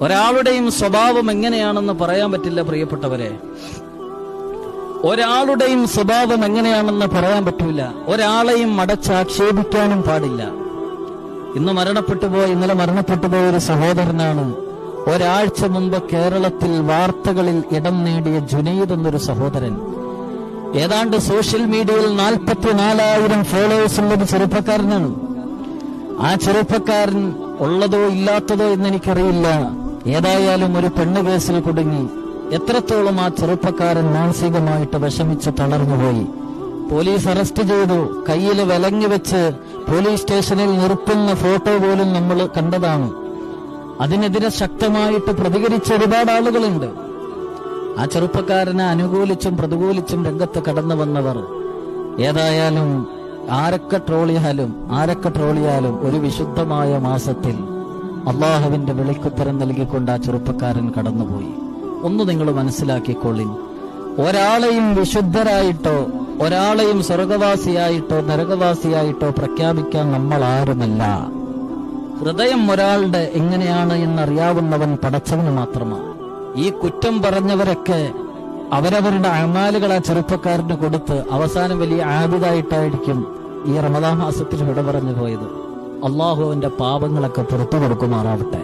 ഒരാളുടെയും സ്വഭാവം എങ്ങനെയാണെന്ന് പറയാൻ പറ്റില്ല പ്രിയപ്പെട്ടവരെ. ഒരാളുടെയും സ്വഭാവം എങ്ങനെയാണെന്ന് പറയാൻ പറ്റൂല. ഒരാളെയും മടച്ചാക്ഷേപിക്കാനും പാടില്ല. ഇന്നലെ മരണപ്പെട്ടുപോയ ഒരു സഹോദരനാണ്. ഒരാഴ്ച മുമ്പ് കേരളത്തിൽ വാർത്തകളിൽ ഇടം നേടിയ ജുനൈദ് എന്നൊരു സഹോദരൻ. ഏതാണ്ട് സോഷ്യൽ മീഡിയയിൽ 44,000 ഫോളോവേഴ്സ് ഉള്ളൊരു ചെറുപ്പക്കാരനാണ്. ആ ചെറുപ്പക്കാരൻ ഉള്ളതോ ഇല്ലാത്തതോ എന്നെനിക്കറിയില്ല. ഏതായാലും ഒരു പെണ്ണ് കേസിൽ കുടുങ്ങി. എത്രത്തോളം ആ ചെറുപ്പക്കാരൻ മാനസികമായിട്ട് വിഷമിച്ച് തളർന്നുപോയി. പോലീസ് അറസ്റ്റ് ചെയ്തു. കയ്യിൽ വിലങ്ങി വെച്ച് പോലീസ് സ്റ്റേഷനിൽ നിർത്തുന്ന ഫോട്ടോ പോലും നമ്മൾ കണ്ടതാണ്. അതിനെതിരെ ശക്തമായിട്ട് പ്രതികരിച്ച ഒരുപാട് ആളുകളുണ്ട്. ആ ചെറുപ്പക്കാരനെ അനുകൂലിച്ചും പ്രതികൂലിച്ചും രംഗത്ത് കടന്നു വന്നവർ. ഏതായാലും ആരൊക്കെ ട്രോളിയാലും ഒരു വിശുദ്ധമായ മാസത്തിൽ അള്ളാഹുവിന്റെ വിളിക്കുത്തരം നൽകിക്കൊണ്ട് ആ ചെറുപ്പക്കാരൻ കടന്നുപോയി. ഒന്ന് നിങ്ങൾ മനസ്സിലാക്കിക്കൊള്ളിൻ, ഒരാളെയും വിശുദ്ധരായിട്ടോ ഒരാളെയും സ്വർഗവാസിയായിട്ടോ നരകവാസിയായിട്ടോ പ്രഖ്യാപിക്കാൻ നമ്മൾ ആരുമല്ല. ഹൃദയം ഒരാളുടെ എങ്ങനെയാണ് എന്നറിയാവുന്നവൻ പടച്ചവന് മാത്രമാണ്. ഈ കുറ്റം പറഞ്ഞവരൊക്കെ അവരവരുടെ അമാലുകൾ ആ ചെറുപ്പക്കാരന് കൊടുത്ത് അവസാനം വലിയ ആബിദായിട്ടായിരിക്കും ഈ റമദാൻ മാസത്തിൽ വിട പറഞ്ഞു പോയത്. അള്ളാഹു അവന്റെ പാപങ്ങളൊക്കെ പുറത്തു കൊടുക്കുമാറാവട്ടെ.